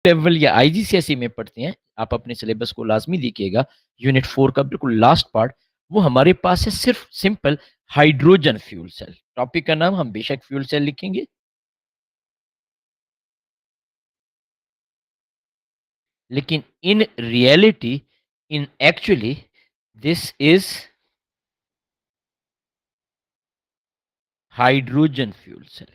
Level या IGCSE में पढ़ते हैं, आप अपने सिलेबस को लाज़मी देखिएगा, यूनिट 4 का बिल्कुल लास्ट पार्ट, वो हमारे पास है सिर्फ़ simple hydrogen fuel cell. Topic का नाम हम बेशक फ्यूल सेल लिखेंगे, लेकिन in reality, in actually this is hydrogen fuel cell.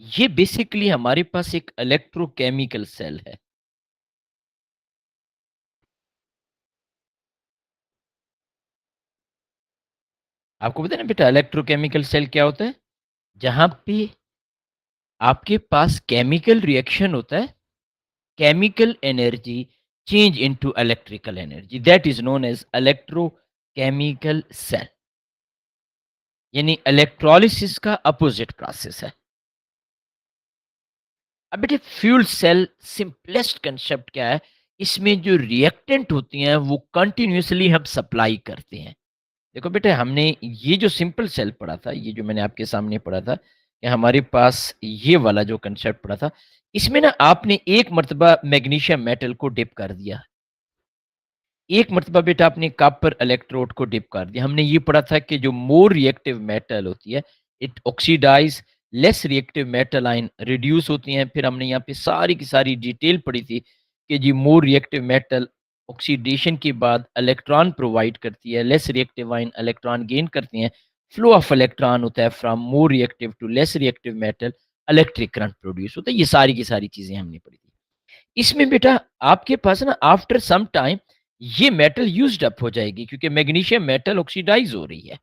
ये बेसिकली हमारे पास एक इलेक्ट्रोकेमिकल सेल है। आपको पता है ना बेटा इलेक्ट्रोकेमिकल सेल क्या होता है? जहाँ पे आपके पास केमिकल रिएक्शन होता है, chemical energy change into electrical energy, that is known as electrochemical cell. यानी इलेक्ट्रोलिसिस का अपोज़िट प्रोसेस है। अब बेटे फ्यूल सेल सिंपलेस्ट कंसेप्ट क्या है? इसमें जो रिएक्टेंट होती हैं वो कंटिन्यूअसली हम सप्लाई करते हैं। देखो बेटे हमने ये जो सिंपल सेल पढ़ा था, ये जो मैंने आपके सामने पढ़ा था, कि हमारे पास ये वाला जो कंसेप्ट पढ़ा था, इसमें ना आपने एक मर्तबा मैग्नीशियम मेटल को डिप कर दिया, एक मर्तबा बेटा आपने कॉपर इलेक्ट्रोड को डिप कर दिया। हमने ये पढ़ा था कि जो मोर रिएक्टिव मेटल होती है, it oxidise, less reactive metal ion reduce होती हैं। फिर हमने यहाँ पे सारी की सारी डिटेल पढ़ी थी कि जी मोर रिएक्टिव मेटल ऑक्सीडेशन के बाद इलेक्ट्रॉन प्रोवाइड करती है, less reactive ion electron gain करती हैं। फ्लो ऑफ इलेक्ट्रॉन होता है from more reactive to less reactive metal, electric current produce होता है। ये सारी की सारी चीजें हमने पढ़ी थी। इसमें बेटा आपके पास ना आफ्टर सम टाइम ये मेटल यूज्ड अप हो जाएगी, क्योंकि मैग्नीशियम मेटल ऑक्सीडाइज हो रही है।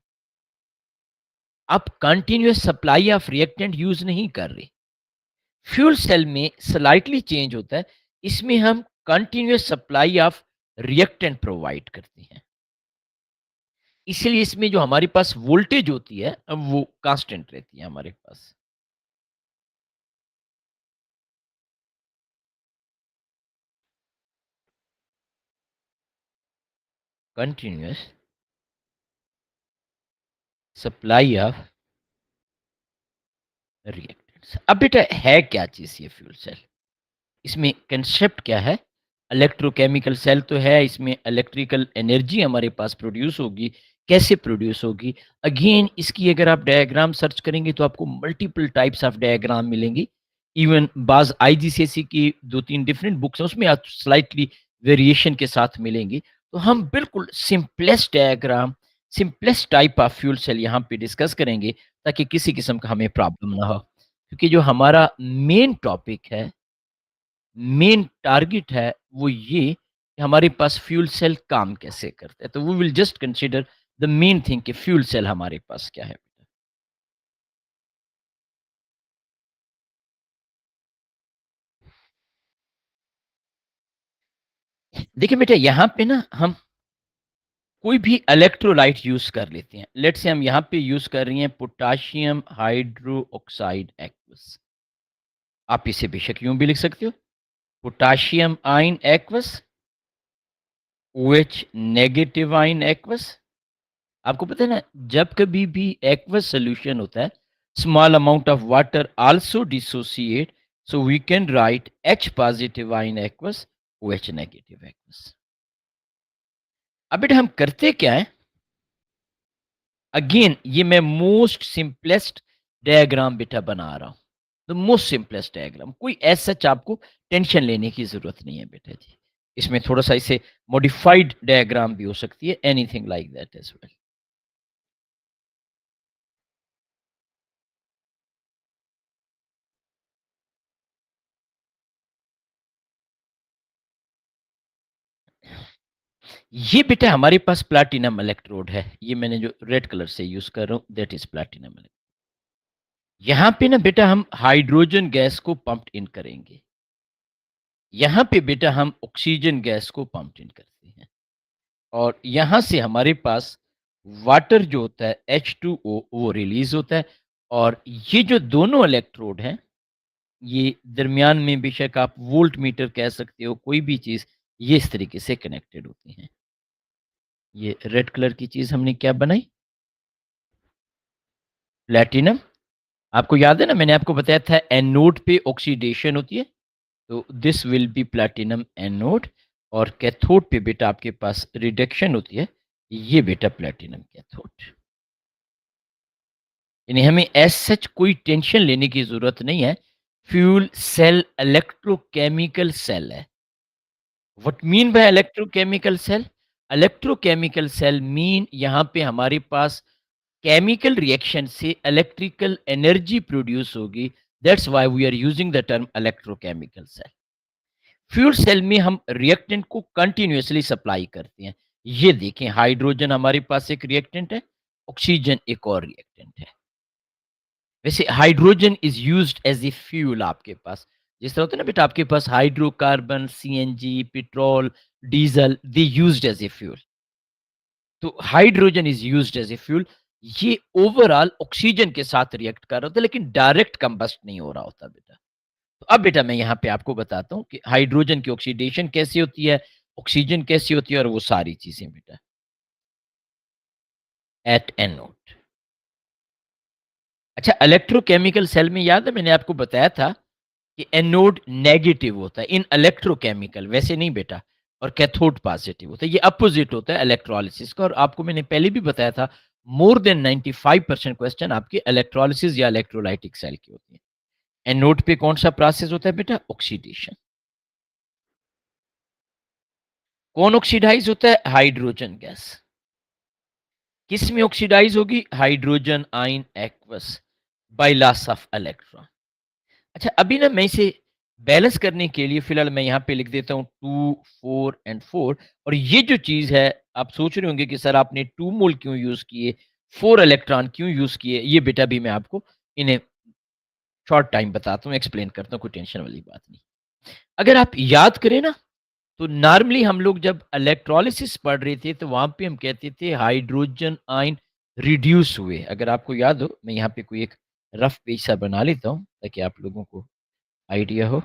आप continuous supply of reactant use नहीं कर रहे। फ्यूल सेल में स्लाइटली चेंज होता है, इसमें हम continuous supply of reactant provide करते हैं। इसलिए इसमें जो हमारे पास वोल्टेज होती है अब वो कांस्टेंट रहती है हमारे पास। Continuous supply of reactants. अब बेटा है क्या चीज ये फ्यूल सेल? इसमें कंसेप्ट क्या है? इलेक्ट्रोकेमिकल सेल तो है, इसमें इलेक्ट्रिकल एनर्जी हमारे पास प्रोड्यूस होगी। कैसे प्रोड्यूस होगी? अगेन इसकी अगर आप डायग्राम सर्च करेंगे तो आपको मल्टीपल टाइप्स ऑफ डायग्राम मिलेंगी। इवन बाज़ आईजीसीएसई की 2-3 डिफरेंट बुक्स हैं, उसमें आप स्लाइटली वेरिएशन के साथ मिलेंगी। तो हम बिल्कुल simplest diagram, simplest type of fuel cell यहाँ पे डिस्कस करेंगे, ताकि किसी किस्म का हमें प्रॉब्लम ना हो। क्योंकि जो हमारा मेन टॉपिक है, मेन टारगेट है वो ये कि हमारे पास फ्यूल सेल काम कैसे करता है। तो we will just consider the main thing कि फ्यूल सेल हमारे पास क्या है। देखिए बेटा यहाँ पे ना हम कोई भी इलेक्ट्रोलाइट यूज कर लेते हैं। लेट्स से हम यहाँ पे यूज कर रही हैं पोटाशियम हाइड्रो ऑक्साइड एक्वस। आप इसे बेशक यूं भी लिख सकते हो, potassium ion aqueous, OH negative ion aqueous. आपको पता है ना, जब कभी भी एक्वस सॉल्यूशन होता है, small amount of water also dissociate, so we can write H positive ion aqueous, OH negative aqueous. अब बेटा हम करते क्या है? अगेन ये मैं मोस्ट सिंपलेस्ट डायग्राम बेटा बना रहा हूं, द मोस्ट सिंपलेस्ट डायग्राम। कोई ऐसा सच आपको टेंशन लेने की जरूरत नहीं है बेटा जी। इसमें थोड़ा सा इसे मॉडिफाइड डायग्राम भी हो सकती है, anything like that as well. ये बेटा हमारे पास प्लैटिनम इलेक्ट्रोड है। ये मैंने जो रेड कलर से यूज कर रहा हूँ दैट इज प्लैटिनम इलेक्ट्रोड। यहाँ पे ना बेटा हम हाइड्रोजन गैस को पंप इन करेंगे, यहाँ पे बेटा हम ऑक्सीजन गैस को पंप इन करते हैं, और यहाँ से हमारे पास वाटर जो होता है H2O वो रिलीज होता है। और ये जो दोनों इलेक्ट्रोड हैं, ये दरमियान में बेशक आप वोल्ट मीटर कह सकते हो, कोई भी चीज़, ये इस तरीके से कनेक्टेड होती हैं। ये रेड कलर की चीज़ हमने क्या बनाई? प्लैटिनम। आपको याद है ना मैंने आपको बताया था एनोड पे ऑक्सीडेशन होती है, तो this will be platinum anode, और कैथोड पे बेटा आपके पास रिडक्शन होती है, ये बेटा प्लैटिनम कैथोड। यानी हमें एज सच कोई टेंशन लेने की ज़रूरत नहीं है। फ्यूल सेल इलेक्ट्रोकेमिकल सेल है। What mean by electrochemical cell? Electrochemical cell mean यहाँ पे हमारे पास केमिकल रिएक्शन से इलेक्ट्रिकल एनर्जी प्रोड्यूस होगी। That's why we are using the term electrochemical cell. Fuel cell में हम रिएक्टेंट को कंटिन्यूअसली सप्लाई करते हैं। ये देखें, हाइड्रोजन हमारे पास एक रिएक्टेंट है, ऑक्सीजन एक और रिएक्टेंट है। वैसे hydrogen is used as a fuel आपके पास। जिस तरह होता है ना बेटा, आपके पास hydrocarbon, CNG, petrol, diesel, they used as a fuel. तो hydrogen is used as a fuel. ये ओवरऑल ऑक्सीजन के साथ रिएक्ट कर रहा होता है, लेकिन डायरेक्ट कंबस्ट नहीं हो रहा होता बेटा। तो अब बेटा मैं यहाँ पे आपको बताता हूँ कि हाइड्रोजन की ऑक्सीडेशन कैसी होती है, ऑक्सीजन कैसी होती है, और वो सारी चीजें बेटा। At anode. अच्छा, इलेक्ट्रोकेमिकल सेल में याद है मैंने आपको बताया था कि एनोड नेगेटिव होता है इन इलेक्ट्रोकेमिकल, वैसे नहीं बेटा। और कैथोड पॉजिटिव होता है। ये अपोजिट होता है इलेक्ट्रोलिसिस का, और आपको मैंने पहले भी बताया था मोर देन 95% क्वेश्चन आपके इलेक्ट्रोलिसिस या इलेक्ट्रोलाइटिक सेल की होती है। एनोड पे कौन सा प्रोसेस होता है बेटा? ऑक्सीडेशन। कौन ऑक्सीडाइज होता है? Hydrogen gas. किस में ऑक्सीडाइज होगी? Hydrogen ion aqueous, bye loss of electron. अच्छा, अभी ना मैं इसे बैलेंस करने के लिए फिलहाल मैं यहाँ पे लिख देता हूँ 2, 4 एंड 4। और ये जो चीज़ है, आप सोच रहे होंगे कि सर आपने 2 मोल क्यों यूज़ किए, 4 इलेक्ट्रॉन क्यों यूज़ किए? ये बेटा भी मैं आपको इन ए शॉर्ट टाइम बताता हूँ, एक्सप्लेन करता हूँ, कोई टेंशन वाली बात नहीं। अगर आप याद करें ना, तो नॉर्मली हम लोग जब इलेक्ट्रोलिसिस पढ़ रहे थे, तो वहाँ पे हम कहते थे हाइड्रोजन आयन रिड्यूस हुए। अगर आपको याद हो, मैं यहाँ पे कोई एक रफ पेज सा बना लेता हूँ ताकि आप लोगों को आइडिया हो।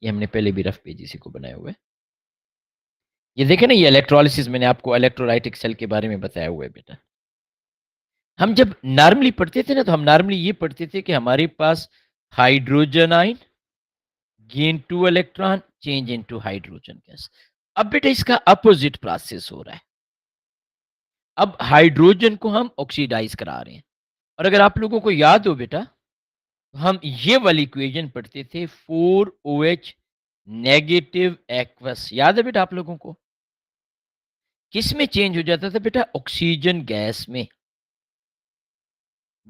ये हमने पहले भी रफ पेज इसी को बनाया हुआ है। ये देखें ना, ये इलेक्ट्रोलिसिस मैंने आपको इलेक्ट्रोलाइटिक सेल के बारे में बताया हुआ है बेटा। हम जब नॉर्मली पढ़ते थे ना, तो हम नॉर्मली ये पढ़ते थे कि हमारे पास hydrogen ion gain 2 electron change into hydrogen gas. अब बेटा इसका अपोजिट प्रोसेस हो रहा है। अब हाइड्रोजन को हम ऑक्सीडाइज करा रहे हैं। और अगर आप लोगों को याद हो बेटा, तो हम ये वाली इक्वेशन पढ़ते थे 4OH नेगेटिव एक्वस। याद है बेटा आप लोगों को? किस में चेंज हो जाता था बेटा? ऑक्सीजन गैस में,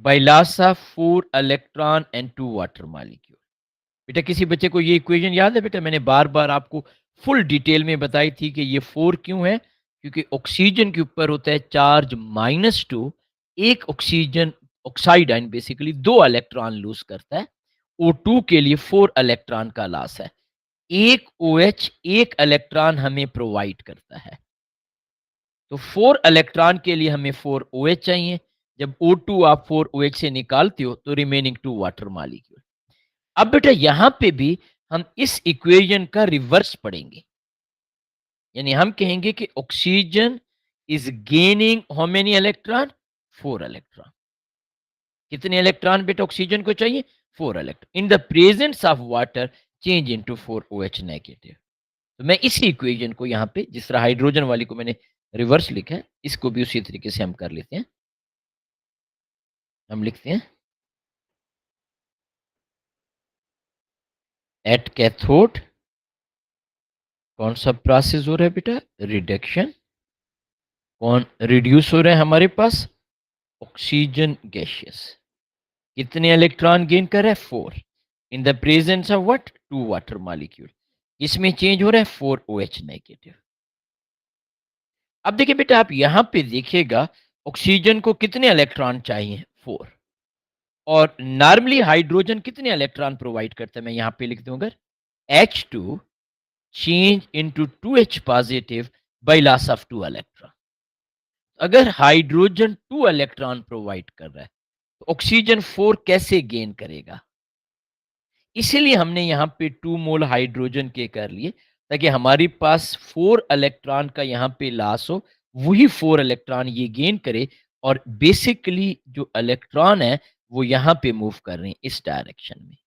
bye loss of 4 electron and 2 water molecule. बेटा किसी बच्चे को ये इक्वेशन याद है बेटा? मैंने बार बार आपको फुल डिटेल में बताई थी कि ये 4 क्यों है, क्योंकि ऑक्सीजन के ऊपर होता है चार्ज -2। एक oxygen oxide ion basically 2 electron lose करता है। O2 के लिए 4 इलेक्ट्रॉन का लॉस है। एक OH 1 इलेक्ट्रॉन हमें प्रोवाइड करता है। तो 4 इलेक्ट्रॉन के लिए हमें 4 OH चाहिए। जब O2 आप 4 OH से निकालते हो, तो रिमेनिंग 2 वाटर मॉलिक्यूल। अब बेटा यहाँ पे भी हम इस इक्वेशन का रिवर्स पढ़ेंगे। यानी हम कहेंगे कि oxygen is gaining how many electron? 4 electron. कितने इलेक्ट्रॉन बेटा ऑक्सीजन को चाहिए? 4 electron. In the presence of water change into 4 OH negative. तो मैं इसी इक्वेशन को यहाँ पे, जिस तरह हाइड्रोजन वाली को मैंने रिवर्स लिखा है, इसको भी उसी तरीके से हम कर लेते हैं। हम लिखते हैं एट कैथोड कौन सा प्रोसेस हो रहा है बेटा? रिडक्शन। कौन रिड्यूस हो रहा है हमारे पास? Oxygen gaseous. कितने इलेक्ट्रॉन गेन कर रहा है? 4। In the presence of what? 2 water molecule. इसमें चेंज हो रहा है 4 OH नेगेटिव। अब देखिए बेटा, आप यहां पे देखिएगा, ऑक्सीजन को कितने इलेक्ट्रॉन चाहिए? 4। और नॉर्मली हाइड्रोजन कितने इलेक्ट्रॉन प्रोवाइड करता है? मैं यहां पे लिख दूं, अगर H2 change into 2H positive bye loss of 2 electron. अगर हाइड्रोजन 2 इलेक्ट्रॉन प्रोवाइड कर रहा है, तो ऑक्सीजन 4 कैसे गेन करेगा? इसीलिए हमने यहाँ पे 2 मोल हाइड्रोजन के कर लिए, ताकि हमारे पास 4 इलेक्ट्रॉन का यहाँ पे लॉस हो, वही 4 इलेक्ट्रॉन ये गेन करे। और बेसिकली जो इलेक्ट्रॉन है, वो यहाँ पे मूव कर रहे हैं इस डायरेक्शन में।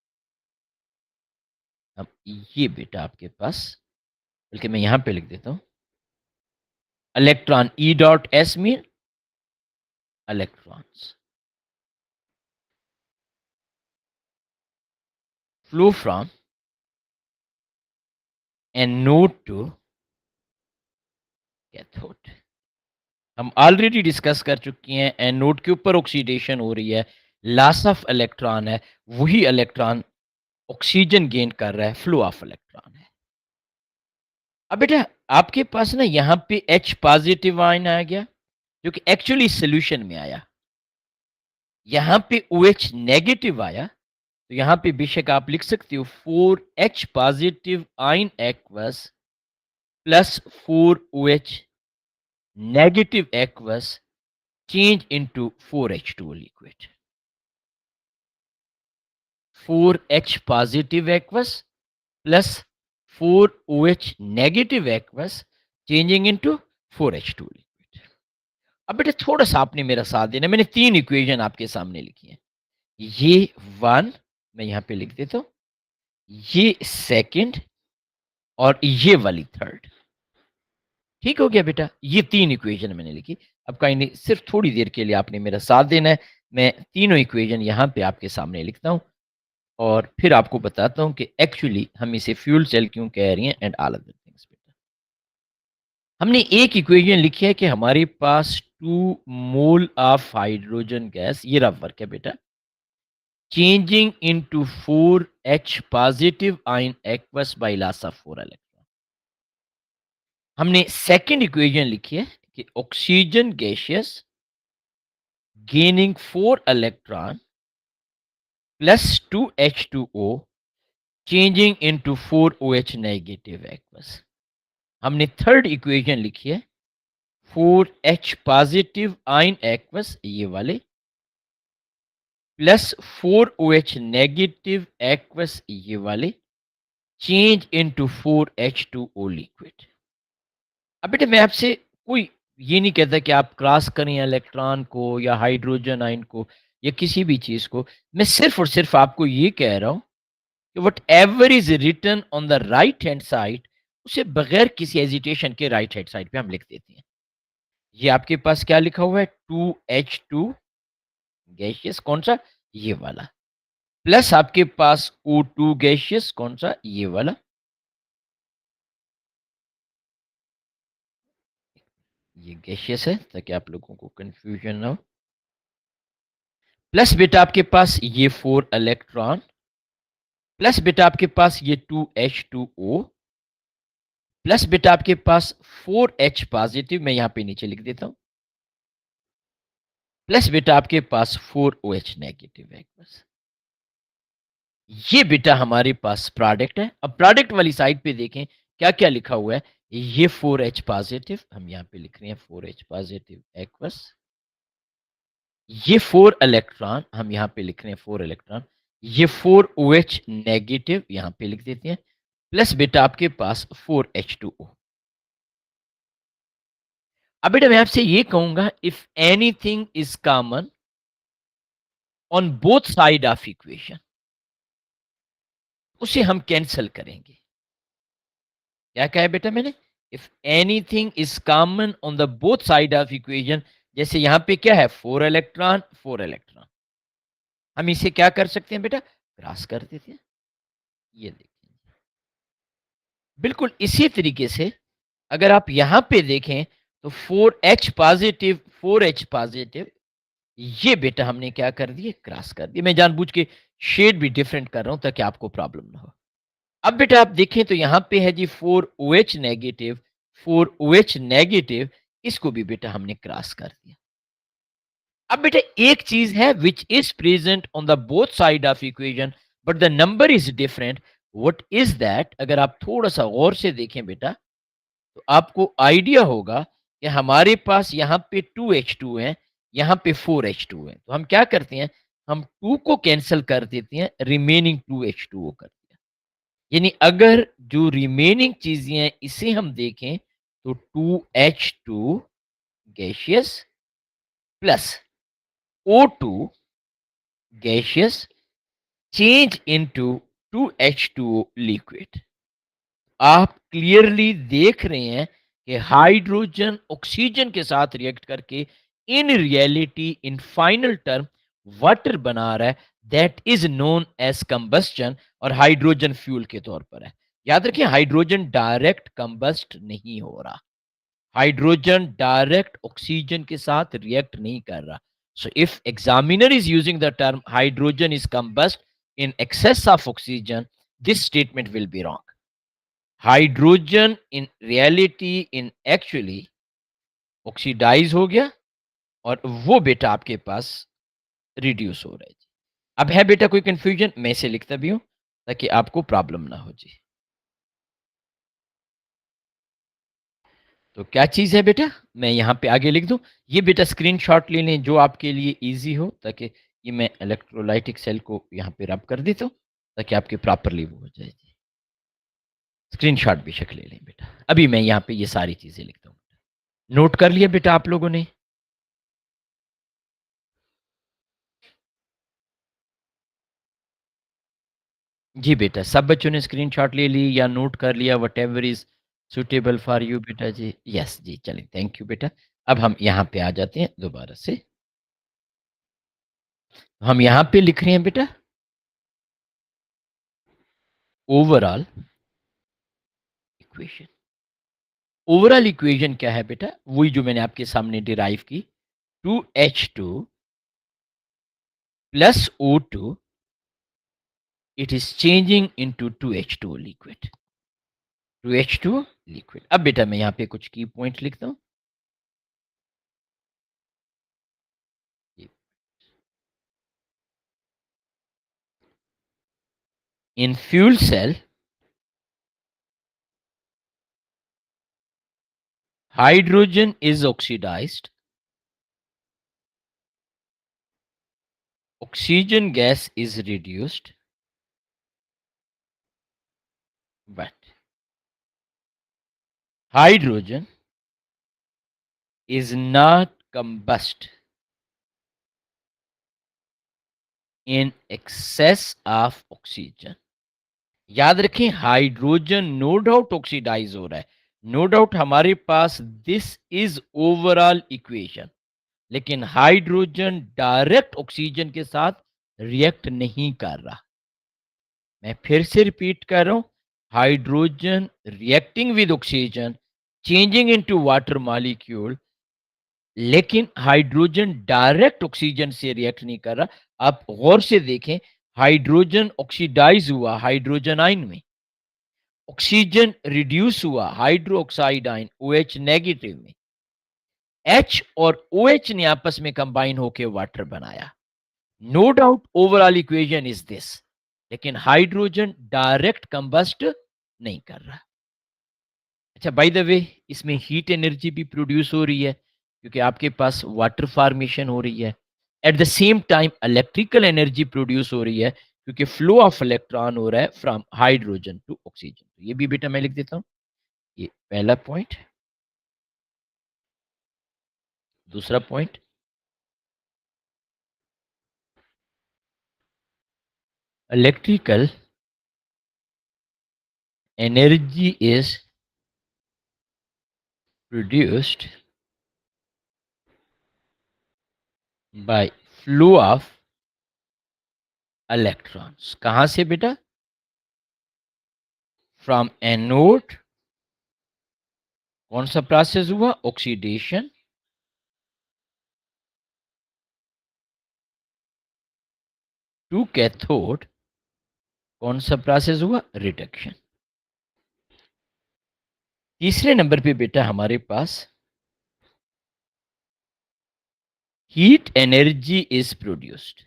अब ये बेटा आपके पास, बल्कि मैं यहाँ पे लिख देता हूँ, electron E dot S mean electrons flow from anode to cathode। हम ऑलरेडी डिस्कस कर चुके हैं, एनोड के ऊपर ऑक्सीडेशन हो रही है, लॉस ऑफ इलेक्ट्रॉन है, वही इलेक्ट्रॉन ऑक्सीजन गेन कर रहा है, फ्लो ऑफ इलेक्ट्रॉन है। अब बेटा आपके पास ना यहाँ पे H पॉजिटिव आयन आ गया, जो कि एक्चुअली सोल्यूशन में आया। यहाँ पे OH नेगेटिव आया, तो यहाँ पे बेशक आप लिख सकते हो 4H positive ion aqueous plus 4OH negative aqueous change into 4H2O liquid। 4H positive aqueous plus 4OH negative aqueous changing into 4H2O liquid। अब बेटे थोड़ा सा आपने मेरा साथ देना, मैंने 3 इक्वेशन आपके सामने लिखी है। ये 1 मैं यहाँ पे लिख देता हूँ, ये सेकंड और ये वाली थर्ड। ठीक हो गया बेटा, ये 3 इक्वेशन मैंने लिखी। अब काइंडली सिर्फ थोड़ी देर के लिए आपने मेरा साथ देना है। मैं तीनों इक्वेशन यहाँ पे आपके सामने लिखता हूँ और फिर आपको बताता हूँ कि एक्चुअली हम इसे फ्यूल सेल क्यों कह रही हैं एंड ऑल अदर थिंग्स बेटा। हमने एक इक्वेशन लिखी है कि हमारे पास 2 मोल ऑफ हाइड्रोजन गैस, ये रफ वर्क है बेटा, changing into 4H positive ion aqueous bye loss of 4 electron. हमने सेकंड इक्वेशन लिखी है कि oxygen gaseous gaining 4 electron plus 2H2O changing into 4OH negative aqueous। हमने थर्ड इक्वेशन लिखी है 4H पॉजिटिव आयन एक्वस, ये वाले, प्लस 4OH नेगेटिव एक्वस, ये वाले, चेंज इनटू 4H2O लिक्विड। अब बेटे मैं आपसे कोई ये नहीं कहता कि आप क्रॉस करें इलेक्ट्रॉन को या हाइड्रोजन आयन को या किसी भी चीज को। मैं सिर्फ और सिर्फ आपको ये कह रहा हूं कि whatever is written on the right hand side, उसे बगैर किसी हेजिटेशन के राइट हैंड साइड पे हम लिख देते हैं। ये आपके पास क्या लिखा हुआ है, 2H2 गैसियस, कौन सा, ये वाला, प्लस आपके पास O2 गैसियस, कौन सा, ये वाला, ये गैसियस है ताकि आप लोगों को कंफ्यूजन ना हो, प्लस बेटा आपके पास ये 4 इलेक्ट्रॉन, प्लस बेटा आपके पास ये 2H2O, प्लस बेटा आपके पास 4H पॉजिटिव, मैं यहां पे नीचे लिख देता हूं, प्लस बेटा आपके पास 4OH नेगेटिव है बस। ये बेटा हमारे पास प्रोडक्ट है। अब प्रोडक्ट वाली साइड पे देखें क्या क्या लिखा हुआ है। ये 4H पॉजिटिव हम यहाँ पे लिख रहे हैं, 4H पॉजिटिव एक्वस। ये 4 इलेक्ट्रॉन हम यहाँ पे लिख रहे हैं, 4 इलेक्ट्रॉन। ये 4OH नेगेटिव यहाँ पे लिख देते हैं, प्लस बेटा आपके पास 4H2O। अब बेटा मैं आपसे ये कहूंगा, if anything is common on both side of equation, उसे हम कैंसिल करेंगे। क्या कहा है बेटा मैंने, if anything is common on the both side of equation, जैसे यहां पे क्या है, 4 इलेक्ट्रॉन 4 इलेक्ट्रॉन, हम इसे क्या कर सकते हैं बेटा, क्रॉस कर देते हैं। ये देखिए, बिल्कुल इसी तरीके से अगर आप यहां पे देखें तो 4H पॉजिटिव 4H पॉजिटिव, ये बेटा हमने क्या कर दिए, क्रॉस कर दिए। मैं जानबूझ के शेड भी डिफरेंट कर रहा हूं ताकि आपको प्रॉब्लम ना हो। अब बेटा आप देखें तो यहाँ पे है जी 4OH नेगेटिव, 4OH नेगेटिव, इसको भी बेटा हमने क्रॉस कर दिया। अब बेटा एक चीज है which is present on the both side of equation but the number is different. What is that, अगर आप थोड़ा सा गौर से देखें बेटा तो आपको आइडिया होगा कि हमारे पास यहाँ पे 2H2 है, यहाँ पे 4H2 है। तो हम क्या करते हैं, हम 2 को कैंसिल कर देते हैं, रिमेनिंग 2H2O करते हैं। यानी अगर जो रिमेनिंग चीजें हैं इसे हम देखें तो 2H2 gaseous plus O2 gaseous change into two H two O liquid. आप क्लियरली देख रहे हैं कि हाइड्रोजन ऑक्सीजन के साथ रिएक्ट करके in reality in final term water बना रहा है, that is known as combustion, और हाइड्रोजन फ्यूल के तौर पर है। याद रखिए, हाइड्रोजन डायरेक्ट कंबस्ट नहीं हो रहा, हाइड्रोजन डायरेक्ट ऑक्सीजन के साथ रिएक्ट नहीं कर रहा। So if examiner is using the term hydrogen is combust in excess of oxygen, this statement will be wrong. Hydrogen in reality in actually oxidise हो गया, और वो बेटा आपके पास रिड्यूस हो रहा है जी। अब है बेटा कोई कंफ्यूजन? मैं इसे लिखता भी हूं ताकि आपको प्रॉब्लम ना हो जी। तो क्या चीज है बेटा, मैं यहाँ पे आगे लिख दूं। ये बेटा स्क्रीनशॉट ले लें जो आपके लिए इजी हो, ताकि ये मैं इलेक्ट्रोलाइटिक सेल को यहाँ पे रब कर देता हूँ ताकि आपके प्रॉपरली वो हो जाए जी। स्क्रीनशॉट बेशक ले लें बेटा, अभी मैं यहाँ पे ये सारी चीजें लिखता हूँ। नोट कर लिया बेटा आप लोगों ने? जी बेटा, सब बच्चों ने स्क्रीनशॉट ले ली या नोट कर लिया, whatever is suitable for you बेटा जी। यस जी, चलिए थैंक यू बेटा। अब हम यहाँ पे आ जाते हैं दोबारा से। हम यहाँ पे लिख रहे हैं बेटा ओवरऑल इक्वेशन। ओवरऑल इक्वेशन क्या है बेटा? वही जो मैंने आपके सामने डिराइव की, 2H2 plus O2, it is changing into 2H2 liquid. 2H2 liquid. अब बेटा मैं यहाँ पे कुछ की पॉइंट लिखता हूँ। In fuel cell, hydrogen is oxidized, oxygen gas is reduced, but hydrogen is not combust in excess of oxygen। याद रखें, हाइड्रोजन नो डाउट ऑक्सीडाइज हो रहा है, नो डाउट हमारे पास दिस इज ओवरऑल इक्वेशन, लेकिन हाइड्रोजन डायरेक्ट ऑक्सीजन के साथ react नहीं कर रहा। मैं फिर से रिपीट कर रहा हूं, hydrogen reacting with oxygen, changing into water molecule, लेकिन हाइड्रोजन डायरेक्ट ऑक्सीजन से रिएक्ट नहीं कर रहा। आप गौर से देखें, हाइड्रोजन ऑक्सीडाइज हुआ हाइड्रोजन आयन में, ऑक्सीजन रिड्यूस हुआ hydro oxide ion OH negative में, H और OH ने आपस में कंबाइन होकर वाटर बनाया। No doubt overall equation is this, लेकिन हाइड्रोजन डायरेक्ट कंबस्ट नहीं कर रहा। अच्छा, बाय द वे, इसमें हीट एनर्जी भी प्रोड्यूस हो रही है क्योंकि आपके पास वाटर फॉर्मेशन हो रही है। At the same time electrical energy produce हो रही है क्योंकि फ्लो ऑफ इलेक्ट्रॉन हो रहा है फ्रॉम हाइड्रोजन टू ऑक्सीजन। तो ये भी बेटा मैं लिख देता हूँ, ये पहला पॉइंट। दूसरा point, electrical energy is produced by flow of electrons. कहाँ से बेटा? फ्रॉम एनोड, कौन सा प्रोसेस हुआ? ऑक्सीडेशन, टू कैथोड, कौन सा प्रोसेस हुआ? रिडक्शन। तीसरे नंबर पे बेटा हमारे पास हीट एनर्जी इज प्रोड्यूस्ड।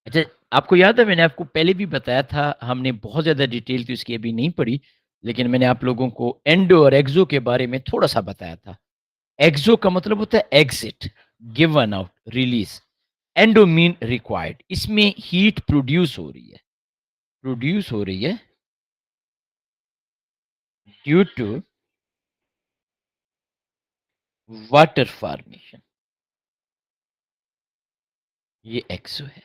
अच्छा, आपको याद है मैंने आपको पहले भी बताया था, हमने बहुत ज्यादा डिटेल तो इसकी अभी नहीं पढ़ी, लेकिन मैंने आप लोगों को एंडो और एक्सो के बारे में थोड़ा सा बताया था। एक्सो का मतलब होता है exit, given out, release. Endo mean required. इसमें हीट प्रोड्यूस हो रही है, प्रोड्यूस हो रही है ड्यू टू वाटर फॉर्मेशन। ये एक्सो है।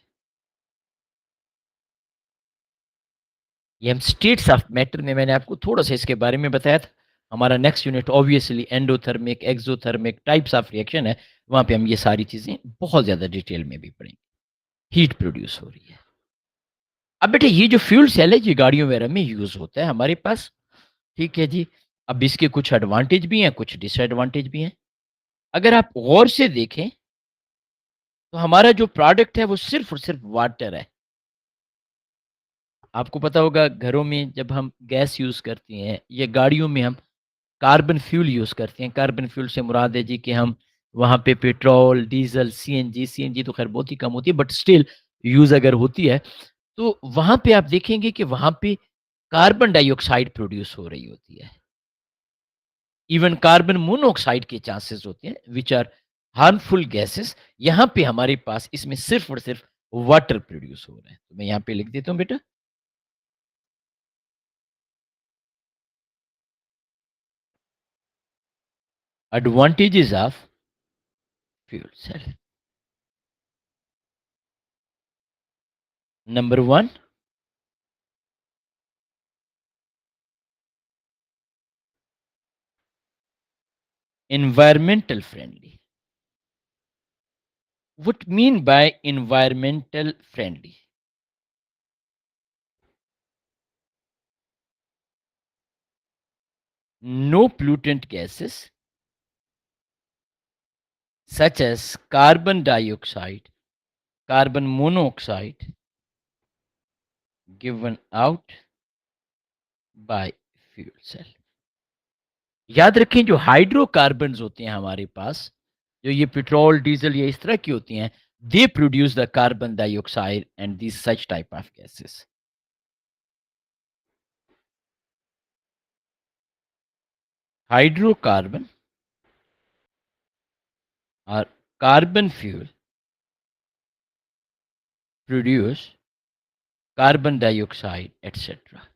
ये हम स्टेट्स ऑफ मैटर में मैंने आपको थोड़ा-सा इसके बारे में बताया था। हमारा next unit obviously endothermic, exothermic types of reaction है, वहाँ पे हम ये सारी चीज़ें बहुत ज़्यादा डिटेल में भी पढ़ेंगे। हीट प्रोड्यूस हो रही है। अब बेटा ये जो फ्यूल सेल है ये गाड़ियों वगैरह में यूज़ होता है हमारे पास, ठीक है जी। अब इसके कुछ एडवांटेज भी हैं, कुछ डिसएडवांटेज भी हैं। अगर आप गौर से देखें, तो हमारा जो प्रोडक्ट है वो सिर्फ़ और सिर्फ़ वाटर है। आपको पता होगा घरों में जब हम गैस यूज़ करते हैं या गाड़ियों में हम कार्बन फ्यूल यूज़ करते हैं। कार्बन फ्यूल से मुराद है जी कि हम वहाँ पे पेट्रोल, डीज़ल, सीएनजी सीएनजी तो ख़ैर बहुत ही कम होती है बट स्टिल यूज़ अगर होती है, तो वहाँ पे आप देखेंगे कि वहाँ पे कार्बन डाइऑक्साइड प्रोड्यूस हो रही होती है। इवन कार्बन मोनोऑक्साइड के चांसेस होते हैं व्हिच आर हार्मफुल गैसेस। यहाँ पे हमारे पास इसमें सिर्फ़ और सिर्फ़ वाटर प्रोड्यूस हो रहा है। तो मैं यहाँ पे लिख देता हूँ बेटा, advantages of fuel cell. Number 1, environmental friendly. What mean by environmental friendly? No pollutant gases such as carbon dioxide, carbon monoxide given out by fuel cell. याद रखें जो हाइड्रोकार्बन्स होते हैं हमारे पास, जो ये पेट्रोल, डीजल या इस तरह की होती हैं, they produce the carbon dioxide and this such type of gases. Hydrocarbon और carbon fuel produce carbon dioxide etcetera.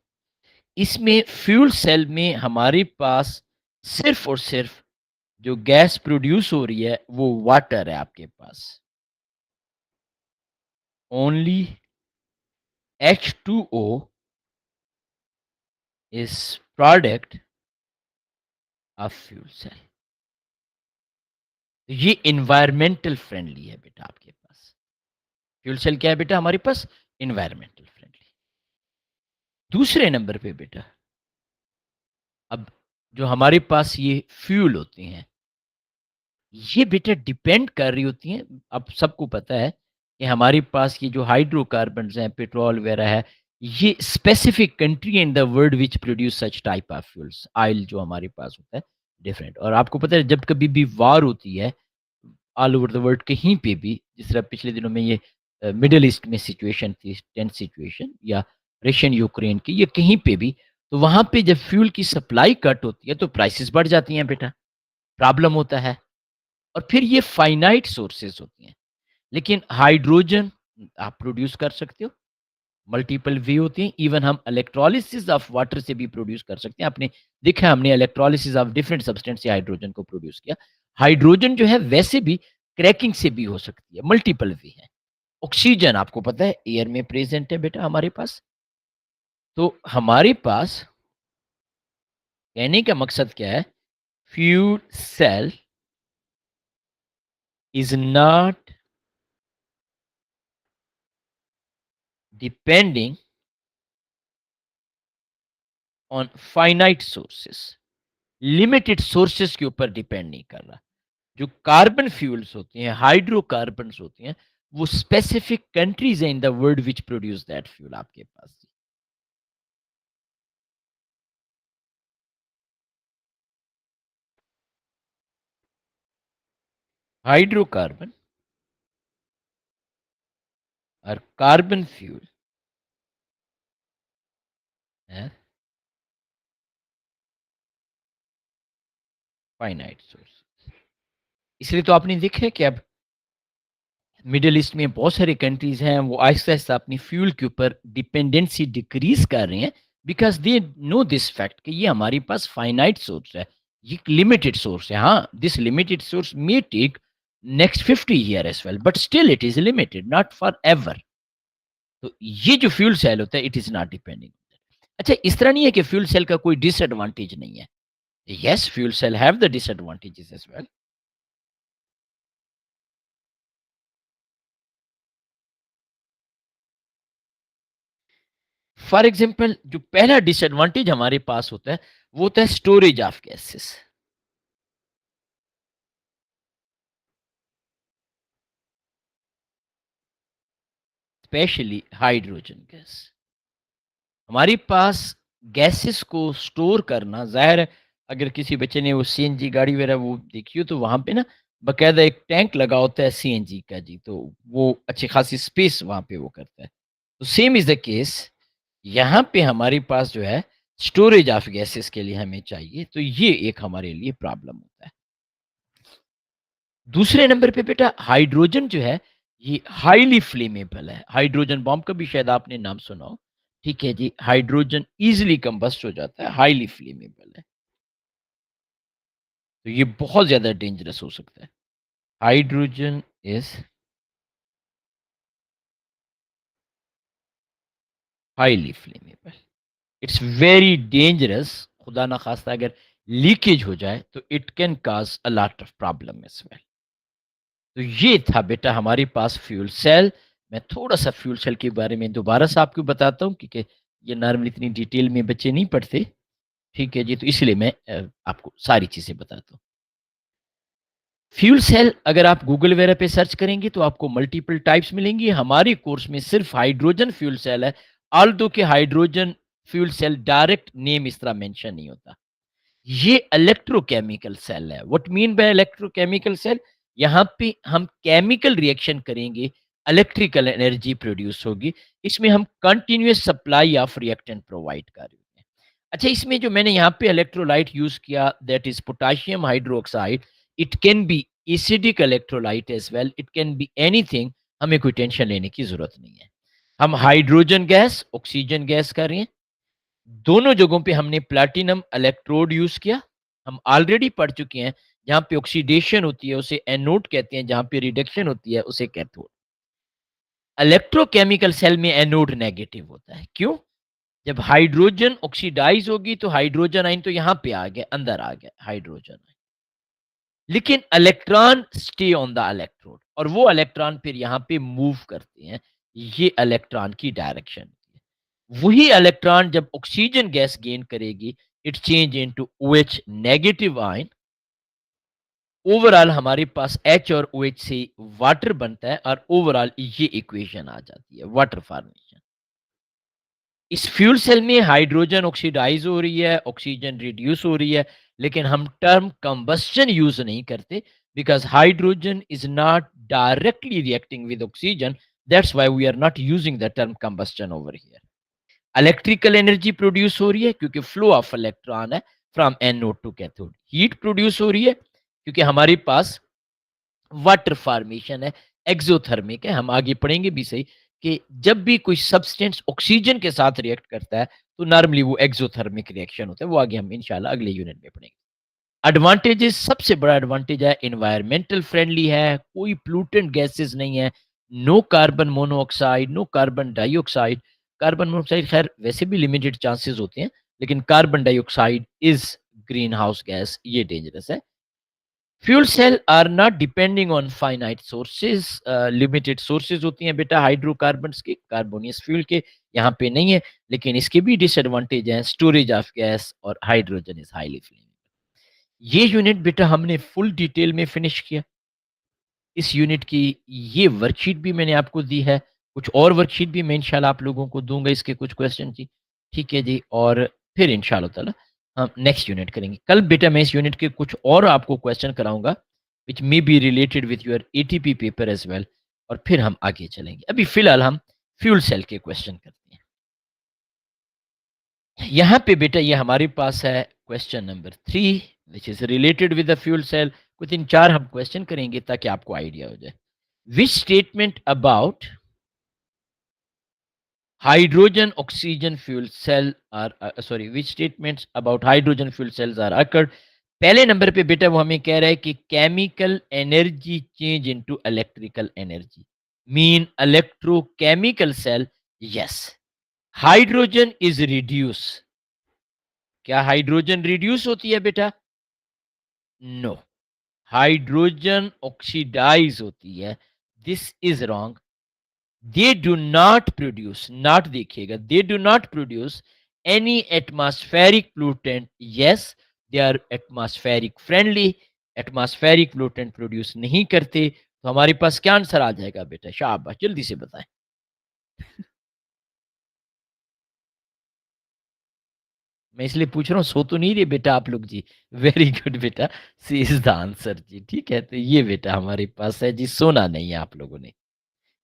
इसमें फ्यूल सेल में हमारे पास सिर्फ और सिर्फ जो गैस प्रोड्यूस हो रही है वो वाटर है आपके पास। Only H2O is product of fuel cell. ये इन्वायरमेंटल फ्रेंडली है बेटा आपके पास। फ्यूल सेल क्या है बेटा हमारे पास? Environmental friendly. दूसरे नंबर पे बेटा, अब जो हमारे पास ये फ्यूल होते हैं ये बेटा डिपेंड कर रही होती हैं। अब सबको पता है कि हमारे पास ये जो हाइड्रोकार्बन्स हैं, पेट्रोल वगैरह है, ये specific country in the world which produce such type of fuels. Oil जो हमारे पास होता है डिफरेंट। और आपको पता है जब कभी भी वार होती है ऑल ओवर द वर्ल्ड कहीं पे भी, जिस तरह पिछले दिनों में ये मिडल ईस्ट में सिचुएशन थी, टेंस सिचुएशन, या रशियन यूक्रेन की, या कहीं पे भी, तो वहाँ पे जब फ्यूल की सप्लाई कट होती है तो प्राइसेस बढ़ जाती हैं बेटा, प्रॉब्लम होता है। और फिर ये फाइनाइट सोर्सेज होती हैं। लेकिन हाइड्रोजन आप प्रोड्यूस कर सकते हो, मल्टीपल वे होती हैं। इवन हम इलेक्ट्रोलिसिस ऑफ वाटर से भी प्रोड्यूस कर सकते हैं। आपने देखा हमने इलेक्ट्रोलिसिस ऑफ डिफरेंट सब्सटेंस से हाइड्रोजन को प्रोड्यूस किया। हाइड्रोजन जो है वैसे भी क्रैकिंग से भी हो सकती है, मल्टीपल वे है। ऑक्सीजन आपको पता है एयर में प्रेजेंट है बेटा हमारे पास। तो हमारे पास कहने का मकसद क्या है, fuel cell is not depending on finite sources. Limited sources के ऊपर डिपेंड नहीं कर रहा। जो कार्बन फ्यूल्स होते हैं, हाइड्रोकार्बन्स होती हैं, वो स्पेसिफिक कंट्रीज हैं in the world which produce that fuel आपके पास। हाइड्रोकार्बन और कार्बन फ्यूल है फाइनाइट सोर्स। इसलिए तो आपने देखा है कि अब मिडल ईस्ट में बहुत सारी कंट्रीज हैं वो आहिस्ता आहिस्ता अपनी फ्यूल के ऊपर डिपेंडेंसी डिक्रीज कर रही हैं, because they know this fact कि ये हमारे पास फाइनाइट सोर्स है, ये लिमिटेड सोर्स है। हाँ, this limited source may take next 50 year as well but still it is limited, not for ever. तो ये जो फ्यूल सेल होता है इट इज नॉट डिपेंडिंग। अच्छा, इस तरह नहीं है कि फ्यूल सेल का कोई डिसएडवांटेज नहीं है। Yes, fuel cell have the disadvantages as well. For example जो पहला डिसएडवांटेज हमारे पास होता है, वो होता है storage of gases, specially hydrogen gas. हमारे पास गैसेस को स्टोर करना ज़ाहिर है, अगर किसी बच्चे ने वो सीएनजी गाड़ी वगैरह वो देखी हो तो वहाँ पे ना बाकायदा एक टैंक लगा होता है सीएनजी का जी, तो वो अच्छी खासी स्पेस वहाँ पे वो करता है। तो सेम इज़ द केस यहाँ पे हमारे पास जो है स्टोरेज ऑफ गैसेस के लिए हमें चाहिए, तो ये एक हमारे लिए प्रॉब्लम होता है। दूसरे नंबर पे बेटा हाइड्रोजन जो है ये हाईली फ्लेमेबल है। हाइड्रोजन बॉम्ब का भी शायद आपने नाम सुना हो। ठीक है जी, हाइड्रोजन ईज़िली कंबस्ट हो जाता है, हाईली फ्लेमेबल है। तो ये बहुत ज़्यादा डेंजरस हो सकता है। Hydrogen is highly flammable. It's very dangerous, खुदा ना खास्ता अगर लीकेज हो जाए तो it can cause a lot of problem as well. तो ये था बेटा हमारे पास फ्यूल सेल। मैं थोड़ा-सा फ्यूल सेल के बारे में दोबारा से आपको बताता हूँ क्योंकि ये नॉर्मली इतनी डिटेल में बच्चे नहीं पढ़ते। ठीक है जी, तो इसलिए मैं आपको सारी चीज़ें बताता हूँ। फ्यूल सेल अगर आप गूगल वगैरह पे सर्च करेंगे तो आपको मल्टीपल टाइप्स मिलेंगी। हमारे कोर्स में सिर्फ हाइड्रोजन फ्यूल सेल है, ऑल्दो कि hydrogen fuel cell direct name इस तरह मेंशन नहीं होता। ये इलेक्ट्रोकेमिकल सेल है। What mean by electrochemical cell? यहाँ पे हम केमिकल रिएक्शन करेंगे, इलेक्ट्रिकल एनर्जी प्रोड्यूस होगी। इसमें हम continuous supply of reactant provide कर रहे हैं। अच्छा, इसमें जो मैंने यहाँ पे इलेक्ट्रोलाइट यूज़ किया that is potassium hydroxide. It can be acidic electrolyte as well, it can be anything. हमें कोई टेंशन लेने की ज़रूरत नहीं है। हम हाइड्रोजन गैस, ऑक्सीजन गैस कर रहे हैं। दोनों जगहों पे हमने प्लैटिनम इलेक्ट्रोड यूज़ किया। हम ऑलरेडी पढ़ चुके हैं, जहाँ पे ऑक्सीडेशन होती है उसे एनोड कहते हैं, जहाँ पे रिडक्शन होती है उसे कैथोड। इलेक्ट्रोकेमिकल सेल में एनोड नेगेटिव होता है। क्यों? जब हाइड्रोजन ऑक्सीडाइज़ होगी तो हाइड्रोजन आयन तो यहाँ पे आ गया, अंदर आ गया हाइड्रोजन आयन। लेकिन electron stay on the electrode और वो इलेक्ट्रॉन फिर यहाँ पे मूव करते हैं। ये इलेक्ट्रॉन की डायरेक्शन होती है। वही इलेक्ट्रॉन जब ऑक्सीजन गैस गेन करेगी, it change into OH negative ion. Overall हमारे पास H और OH से वाटर बनता है और ओवरऑल ये इक्वेशन आ जाती है, वाटर फॉर्मेशन। इस फ्यूल सेल में हाइड्रोजन ऑक्सीडाइज हो रही है, ऑक्सीजन रिड्यूस हो रही है, लेकिन हम टर्म कंबस्शन यूज नहीं करते because hydrogen is not directly reacting with oxygen. That's why we are not using the term combustion over here. Electrical energy produce हो रही है क्योंकि फ्लो ऑफ इलेक्ट्रॉन है from anode to cathode. Heat produce हो रही है क्योंकि हमारे पास वाटर फॉर्मेशन है, एक्सोथर्मिक है। हम आगे पढ़ेंगे भी सही कि जब भी कोई सब्सटेंस ऑक्सीजन के साथ रिएक्ट करता है तो नॉर्मली वो एक्सोथर्मिक रिएक्शन होता है। वो आगे हम इंशाल्लाह अगले यूनिट में पढ़ेंगे। एडवांटेजेस, सबसे बड़ा एडवांटेज है एनवायरमेंटल फ्रेंडली है, कोई प्लूटेंट गैसेस नहीं है, no carbon monoxide, no carbon dioxide. Carbon monoxide खैर वैसे भी लिमिटेड चांसेस होते हैं, लेकिन carbon dioxide is greenhouse gas, ये डेंजरस है। Fuel cell are not depending on finite sources. Limited sources होती हैं बेटा हाइड्रोकार्बन्स के, कार्बोनियस फ्यूल के, यहाँ पे नहीं है। लेकिन इसके भी डिसएडवांटेज हैं, स्टोरेज ऑफ गैस और हाइड्रोजन इज हाईली फ्लेमेबल। ये यूनिट बेटा हमने फुल डिटेल में फिनिश किया। इस यूनिट की ये वर्कशीट भी मैंने आपको दी है। कुछ और वर्कशीट भी मैं इंशाल्लाह आप लोगों को दूँगा, इसके कुछ क्वेश्चन जी। ठीक है जी, और फिर इंशाल्लाह ताला हम नेक्स्ट यूनिट करेंगे। कल बेटा मैं इस यूनिट के कुछ और आपको क्वेश्चन कराऊँगा, which may be related with your ATP paper as well, और फिर हम आगे चलेंगे। अभी फ़िलहाल हम फ्यूल सेल के क्वेश्चन करते हैं। यहाँ पे बेटा ये हमारे पास है question number 3 which is related with the fuel cell. कुछ 3-4 हम क्वेश्चन करेंगे ताकि आपको आइडिया हो जाए। Which statement about hydrogen oxygen fuel cell are sorry, which statements about hydrogen fuel cells are occurred? पहले नंबर पे बेटा वो हमें कह रहा है कि chemical energy change into electrical energy, mean electrochemical cell. Yes, hydrogen is reduce. क्या हाइड्रोजन रिड्यूस होती है बेटा? नो, हाइड्रोजन ऑक्सीडाइज होती है। This is wrong. They do not produce, not देखिएगा, they do not produce any atmospheric pollutant. Yes, they are atmospheric friendly. Atmospheric pollutant produce नहीं करते। तो हमारे पास क्या आंसर आ जाएगा बेटा? शाबाश, जल्दी से बताएं। मैं इसलिए पूछ रहा हूँ, सो तो नहीं रहे बेटा आप लोग जी? वेरी गुड बेटा, सी इज द आंसर जी। ठीक है, तो ये बेटा हमारे पास है जी, सोना नहीं है आप लोगों ने।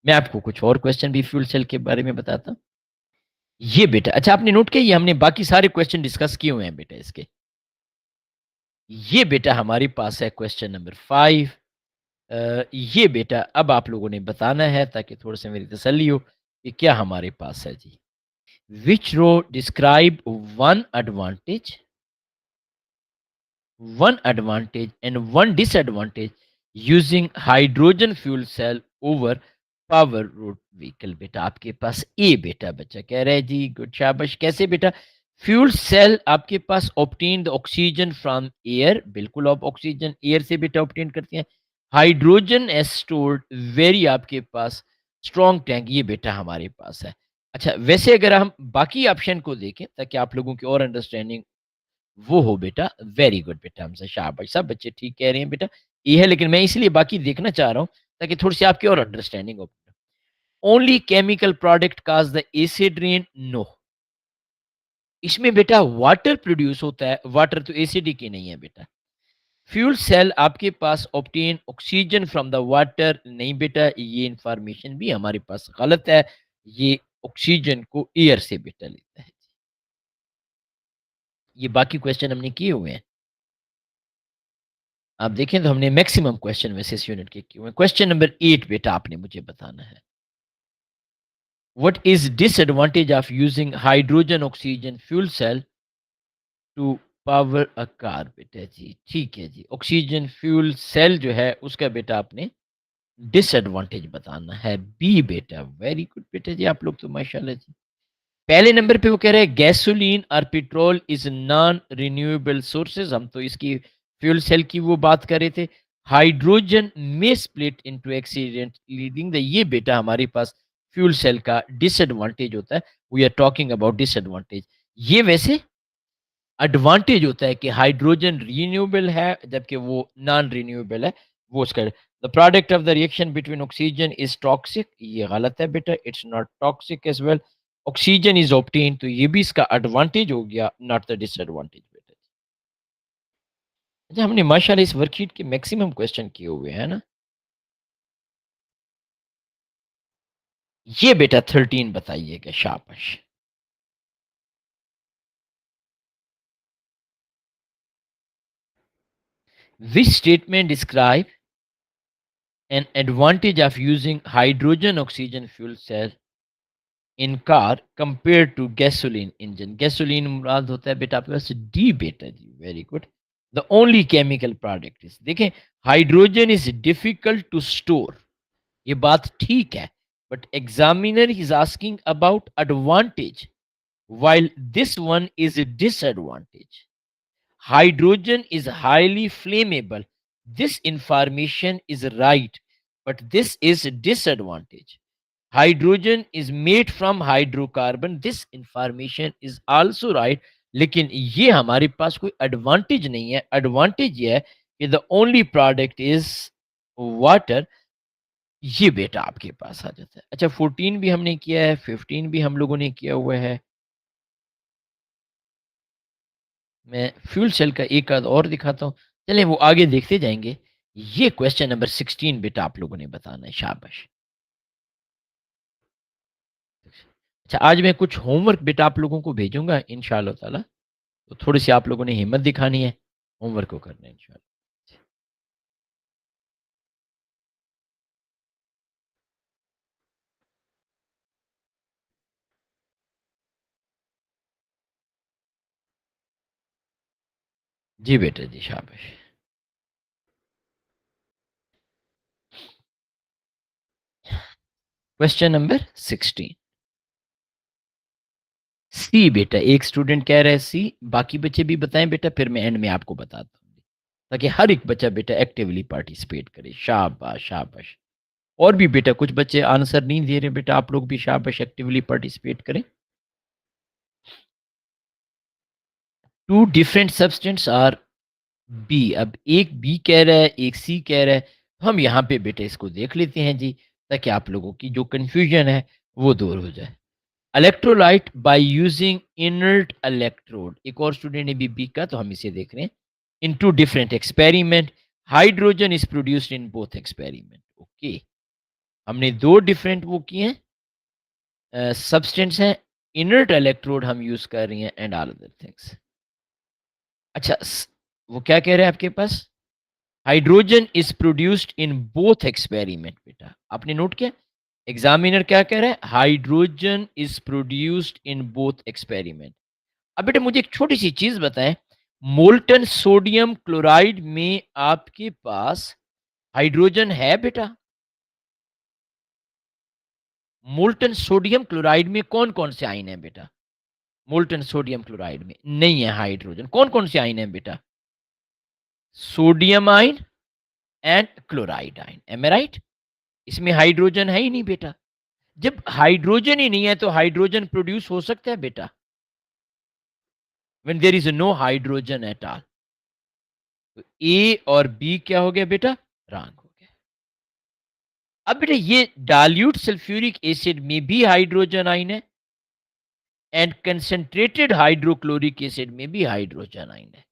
मैं आपको कुछ और क्वेश्चन भी फ्यूल सेल के बारे में बताता हूँ। ये बेटा, अच्छा आपने नोट किया, ये हमने बाकी सारे क्वेश्चन डिस्कस किए हुए हैं बेटा इसके। ये बेटा हमारे पास है क्वेश्चन नंबर 5। ये बेटा अब आप लोगों ने बताना है ताकि थोड़ा सा मेरी तसल्ली हो कि क्या हमारे पास है जी। Which row describe one advantage, one advantage and one disadvantage using hydrogen fuel cell over power road vehicle. बेटा आपके पास ए बेटा, बच्चा कह रहा है जी गुड शाबाश। कैसे बेटा? फ्यूल सेल आपके पास obtain the oxygen from air, बिल्कुल आप ऑक्सीजन एयर से बेटा ऑब्टेन करते हैं। हाइड्रोजन एज स्टोर्ड वेरी आपके पास स्ट्रॉन्ग टैंक, ये बेटा हमारे पास है। अच्छा वैसे अगर हम बाकी ऑप्शन को देखें ताकि आप लोगों की और अंडरस्टैंडिंग वो हो बेटा, वेरी गुड बेटा, हमसे शाबाश, सब बच्चे ठीक कह रहे हैं बेटा। ये है, लेकिन मैं इसलिए बाकी देखना चाह रहा हूँ ताकि थोड़ी सी आपकी और अंडरस्टैंडिंग हो। Only chemical product cause the acid rain, no. इसमें बेटा वाटर प्रोड्यूस होता है, वाटर तो एसिडिक ही नहीं है बेटा। फ्यूल सेल आपके पास obtain oxygen from the water, नहीं बेटा, ये इंफॉर्मेशन भी हमारे पास गलत है। ये ऑक्सीजन को एयर से बेटा लेता है। ये बाकी क्वेश्चन हमने किए हुए हैं, आप देखें तो हमने मैक्सिमम क्वेश्चन वैसे इस यूनिट के किए हुए हैं। क्वेश्चन नंबर 8 बेटा आपने मुझे बताना है। What is disadvantage of using hydrogen oxygen fuel cell to power a car? बेटा जी ठीक है जी, ऑक्सीजन फ्यूल सेल जो है उसका बेटा आपने डिसएडवांटेज बताना है। बी बेटा, वेरी गुड बेटा जी, आप लोग तो माशाल्लाह जी। पहले नंबर पे वो कह रहे हैं गैसोलीन और petrol is non renewable sources, हम तो इसकी फ्यूल सेल की वो बात कर रहे थे। हाइड्रोजन में split into accident leading the, ये बेटा हमारे पास फ्यूल सेल का डिसएडवांटेज होता है। We are talking about disadvantage. ये वैसे एडवांटेज होता है कि हाइड्रोजन रिन्यूएबल है जबकि वो नॉन रिन्यूएबल है। वो उसका the product of the reaction between oxygen is toxic, ये गलत है बेटा, it's not toxic as well. Oxygen is obtain, तो ये भी इसका एडवांटेज हो गया, नॉट द डिसएडवांटेज बेटा। अच्छा हमने माशाल्लाह इस वर्कशीट के मैक्सिमम क्वेश्चन किए हुए हैं ना। ये बेटा 13 बताइएगा, शाबाश। Which statement describe an advantage of using hydrogen oxygen fuel cell in car compare to gasoline engine? Gasoline मुराद होता है बेटा आपके पास डी बेटा जी, very good. The only chemical product is, देखें, hydrogen is difficult to store, ये बात ठीक है, but examiner is asking about advantage while this one is a disadvantage. Hydrogen is highly flammable. This information is right, but this is a disadvantage. Hydrogen is made from hydrocarbon. This information is also right, लेकिन ये हमारे पास कोई advantage नहीं है। Advantage ये है कि the only product is water, ये बेटा आपके पास आ जाता है। अच्छा 14 भी हमने किया है, 15 भी हम लोगों ने किया हुआ है। मैं फ्यूल सेल का एक आध और दिखाता हूँ, चलें वो आगे देखते जाएंगे। ये क्वेश्चन नंबर 16 बेटा आप लोगों ने बताना है, शाबाश। अच्छा आज मैं कुछ होमवर्क बेटा आप लोगों को भेजूंगा इंशाअल्लाह ताला, तो थोड़ी सी आप लोगों ने हिम्मत दिखानी है, होमवर्क को करना है इंशाल्लाह। जी बेटा जी, शाबाश। क्वेश्चन नंबर 16, सी बेटा, एक स्टूडेंट कह रहा है सी, बाकी बच्चे भी बताएं बेटा, फिर मैं एंड में आपको बताता हूँ, ताकि हर एक बच्चा बेटा एक्टिवली पार्टिसिपेट करे। शाबाश शाबाश। और भी बेटा कुछ बच्चे आंसर नहीं दे रहे बेटा, आप लोग भी शाबाश एक्टिवली पार्टिसिपेट करें। Two different substance are B. अब एक बी कह रहा है, एक सी कह रहा है, तो हम यहाँ पे बेटे इसको देख लेते हैं जी, ताकि आप लोगों की जो कंफ्यूजन है वो दूर हो जाए। Electrolyte by using inert electrode, एक और स्टूडेंट ने भी बी का, तो हम इसे देख रहे हैं। In two different experiment hydrogen is produced in both experiment. Okay, हमने दो डिफरेंट वो किए हैं, सब्सटेंस हैं, इनर्ट इलेक्ट्रोड हम यूज कर रहे हैं एंड ऑल अदर थिंग्स। अच्छा, वो क्या कह रहे हैं आपके पास, hydrogen is produced in both experiment. बेटा आपने नोट किया, एग्जामिनर क्या कह रहा है, hydrogen is produced in both experiment. अब बेटा मुझे एक छोटी सी चीज बताएं, मोल्टन सोडियम क्लोराइड में आपके पास हाइड्रोजन है बेटा? मोल्टन सोडियम क्लोराइड में कौन कौन से आयन है बेटा? मोल्टन सोडियम क्लोराइड में नहीं है हाइड्रोजन। कौन कौन से आयन है बेटा? Sodium ion and chloride ion, am I right? इसमें हाइड्रोजन है ही नहीं बेटा। जब हाइड्रोजन ही नहीं है तो हाइड्रोजन प्रोड्यूस हो सकता है बेटा? When there is no hydrogen at all. तो ए और बी क्या हो गया बेटा? रॉन्ग हो गया। अब बेटा ये डाल्यूट सल्फ्यूरिक एसिड में भी हाइड्रोजन आयन है एंड कंसंट्रेटेड हाइड्रोक्लोरिक एसिड में भी हाइड्रोजन आयन है।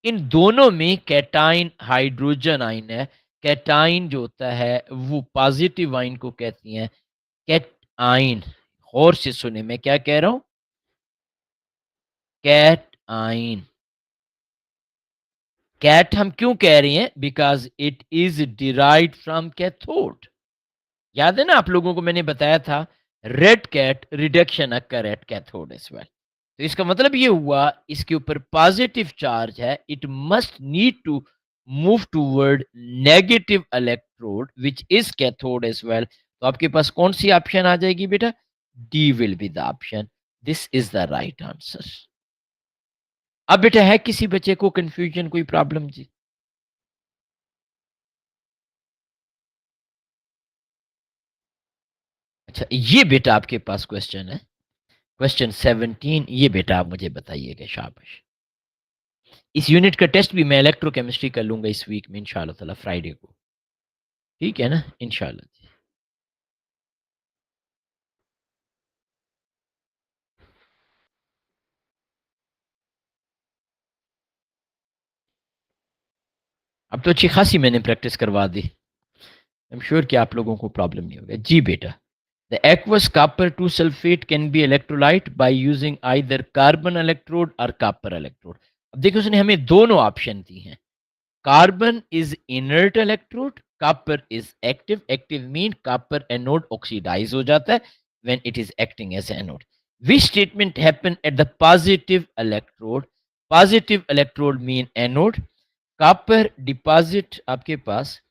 इन दोनों में कैटाइन हाइड्रोजन आयन है। कैटाइन जो होता है वो पॉजिटिव आयन को कहती हैं कैट आयन। और से सुने, मैं क्या कह रहा हूं, कैट आयन। कैट हम क्यों कह रहे हैं? Because it is derived from cathode. याद है ना आप लोगों को मैंने बताया था, red cat reduction occur at cathode as well. तो इसका मतलब ये हुआ, इसके ऊपर पॉजिटिव चार्ज है, it must need to move toward negative electrode which is cathode as well. तो आपके पास कौन सी ऑप्शन आ जाएगी बेटा? D will be the option. This is the right answer. अब बेटा है किसी बच्चे को कंफ्यूजन, कोई प्रॉब्लम जी? अच्छा, ये बेटा आपके पास क्वेश्चन है, क्वेश्चन 17, ये बेटा आप मुझे बताइएगा। शाबाश। इस यूनिट का टेस्ट भी मैं इलेक्ट्रोकेमिस्ट्री कर लूंगा इस वीक में इंशाल्लाह ताला, फ्राइडे को। ठीक है ना, इंशाल्लाह जी। अब तो अच्छी खासी मैंने प्रैक्टिस करवा दी। आई एम श्योर कि आप लोगों को प्रॉब्लम नहीं होगा जी बेटा। The aqueous copper 2 sulfate can be electrolyte by using either carbon electrode or copper electrode। अब देखिए उसने हमें दोनों ऑप्शन दी हैं। Carbon is inert electrode, copper is active. Active mean copper anode oxidise हो जाता है when it is acting as anode. Which statement happen at the positive electrode? Positive electrode mean anode, copper deposit आपके पास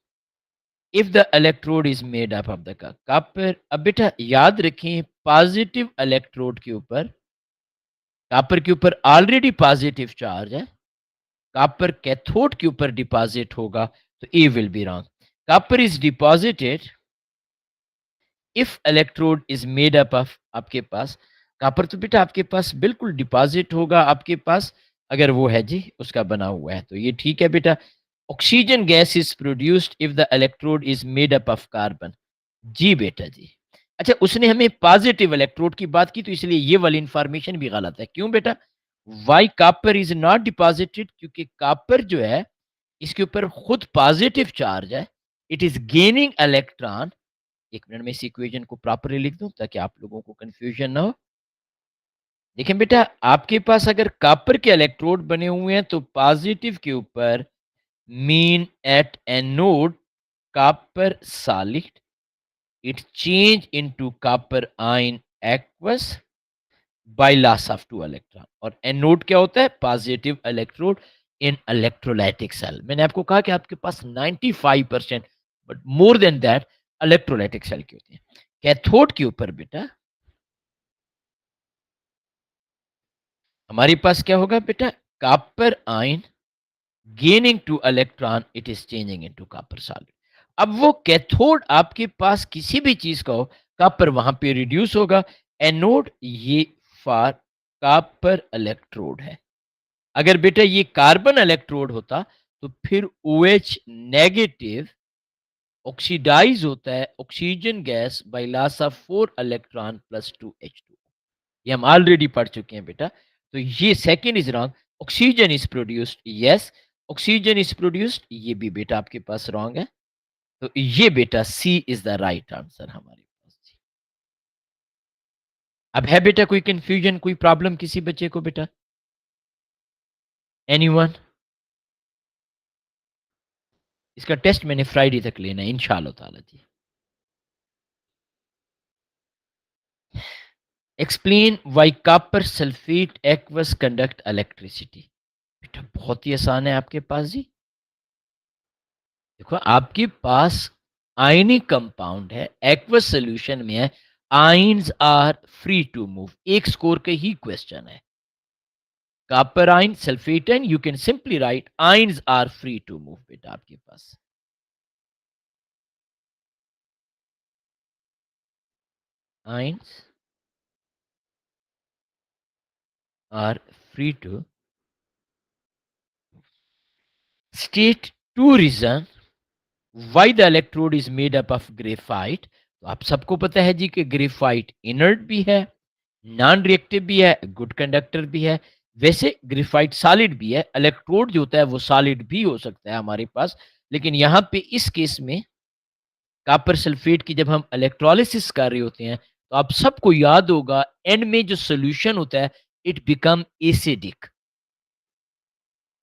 if the electrode is made up of the copper. अब बेटा याद रखें, positive electrode के ऊपर, कॉपर के ऊपर ऑलरेडी पॉजिटिव चार्ज है, कॉपर कैथोड के ऊपर डिपॉजिट होगा, तो A will be wrong. Copper is deposited if electrode is made up of, आपके पास कॉपर तो बेटा आपके पास बिल्कुल डिपॉजिट होगा आपके पास, अगर वो है जी उसका बना हुआ है, तो ये ठीक है बेटा। Oxygen gas is produced if the electrode is made up of carbon. जी बेटा जी। अच्छा, उसने हमें पॉजिटिव इलेक्ट्रोड की बात की, तो इसलिए ये वाली इंफॉर्मेशन भी गलत है। क्यों बेटा? Y copper is not deposited? क्योंकि कॉपर जो है इसके ऊपर खुद पॉजिटिव चार्ज है, इट इज गेनिंग इलेक्ट्रॉन। एक मिनट में इस इक्वेशन को प्रॉपरली लिख दूं ताकि आप लोगों को कंफ्यूजन ना हो। देखें बेटा, आपके पास अगर कॉपर के इलेक्ट्रोड बने हुए हैं तो पॉजिटिव के ऊपर mean at anode copper solid, it change into copper ion aqueous by loss of 2 electron। और एनोड क्या होता है? Positive electrode in electrolytic cell. मैंने आपको कहा कि आपके पास 95% but more than that electrolytic cell की होती है। कैथोड के ऊपर बेटा हमारे पास क्या होगा बेटा, copper ion gaining two electron, it is changing into copper solid. अब वो कैथोड आपके पास किसी भी चीज का हो, कॉपर वहां पे रिड्यूस होगा। एनोड ये फॉर कॉपर इलेक्ट्रोड है। अगर बेटा ये कार्बन इलेक्ट्रोड होता तो फिर OH नेगेटिव ऑक्सीडाइज होता है oxygen gas bye loss of 4 electron plus 2H2। ये हम ऑलरेडी पढ़ चुके हैं बेटा। तो ये second is wrong. Oxygen is produced, yes oxygen is produced, ये भी बेटा आपके पास रॉन्ग है। तो ये बेटा सी इज द राइट आंसर हमारे पास। अब है बेटा कोई कंफ्यूजन, कोई प्रॉब्लम किसी बच्चे को बेटा? एनीवन? इसका टेस्ट मैंने फ्राइडे तक लेना है इंशाल्लाह ताला जी। Explain why copper sulphate aqueous conduct electricity. बेटा बहुत ही आसान है आपके पास जी। देखो आपके पास आयनिक कंपाउंड है, एक्वस सॉल्यूशन में है, ions are free to move, एक स्कोर का ही क्वेश्चन है। Copper ion sulphate ion, you can simply write ions are free to move बेटा आपके पास। Ions are free to state to reason why the electrode is made up of graphite. तो आप सबको पता है जी कि ग्रेफाइट इनर्ट भी है, नॉन रिएक्टिव भी है, गुड कंडक्टर भी है। वैसे ग्रेफाइट सॉलिड भी है, इलेक्ट्रोड जो होता है वो सॉलिड भी हो सकता है हमारे पास। लेकिन यहाँ पे इस केस में कॉपर सल्फेट की जब हम इलेक्ट्रोलिसिस कर रहे होते हैं तो आप सबको याद होगा एंड में जो सोल्यूशन होता है इट बिकम एसिडिक,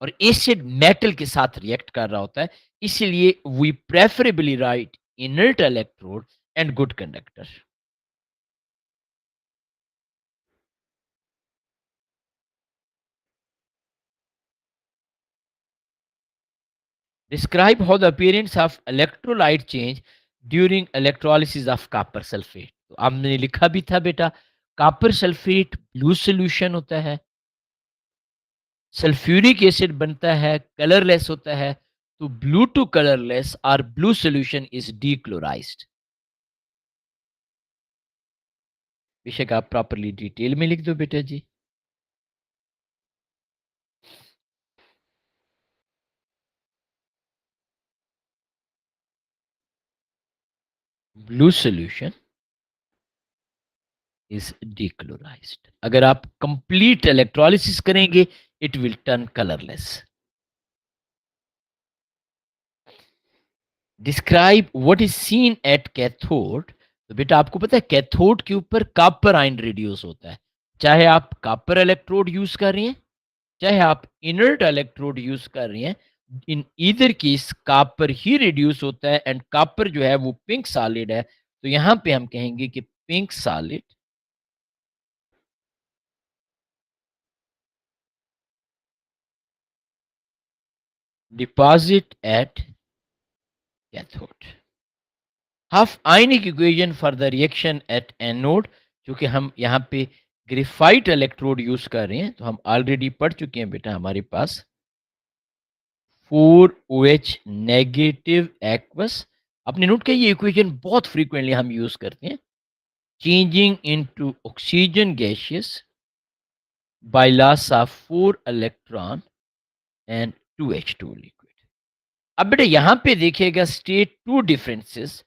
और एसिड मेटल के साथ रिएक्ट कर रहा होता है। इसीलिए we preferably write inert electrode and good conductor. Describe how the appearance of electrolyte change during electrolysis of copper sulphate. तो आपने लिखा भी था बेटा, कॉपर सल्फेट ब्लू सोल्यूशन होता है, सल्फ्यूरिक एसिड बनता है, कलरलेस होता है। तो ब्लू टू कलरलेस और ब्लू सोल्यूशन इज डीक्लोराइज्ड। बेशक आप प्रॉपरली डिटेल में लिख दो बेटा जी। Blue solution is decolourised. अगर आप कंप्लीट इलेक्ट्रोलिसिस करेंगे it will turn colourless. Describe what is seen at cathode. तो बेटा आपको पता है कैथोड के ऊपर कॉपर आयन रिड्यूस होता है। चाहे आप कॉपर इलेक्ट्रोड यूज कर रही हैं, चाहे आप इनर्ट इलेक्ट्रोड यूज कर रही हैं, in either case copper he reduce होता है एंड कॉपर जो है वो पिंक सॉलिड है। तो यहां पे हम कहेंगे कि pink solid deposit at cathode. Half ionic equation for the reaction at anode. क्योंकि हम यहाँ पे ग्रेफाइट इलेक्ट्रोड यूज कर रहे हैं तो हम ऑलरेडी पढ़ चुके हैं बेटा हमारे पास 4OH नेगेटिव एक्वस। आपने नोट किया ये इक्वेशन बहुत फ्रीक्वेंटली हम यूज करते हैं। Changing into oxygen gaseous by loss of 4 electron and 2H2 liquid. अब बेटा यहां पे देखिएगा state two differences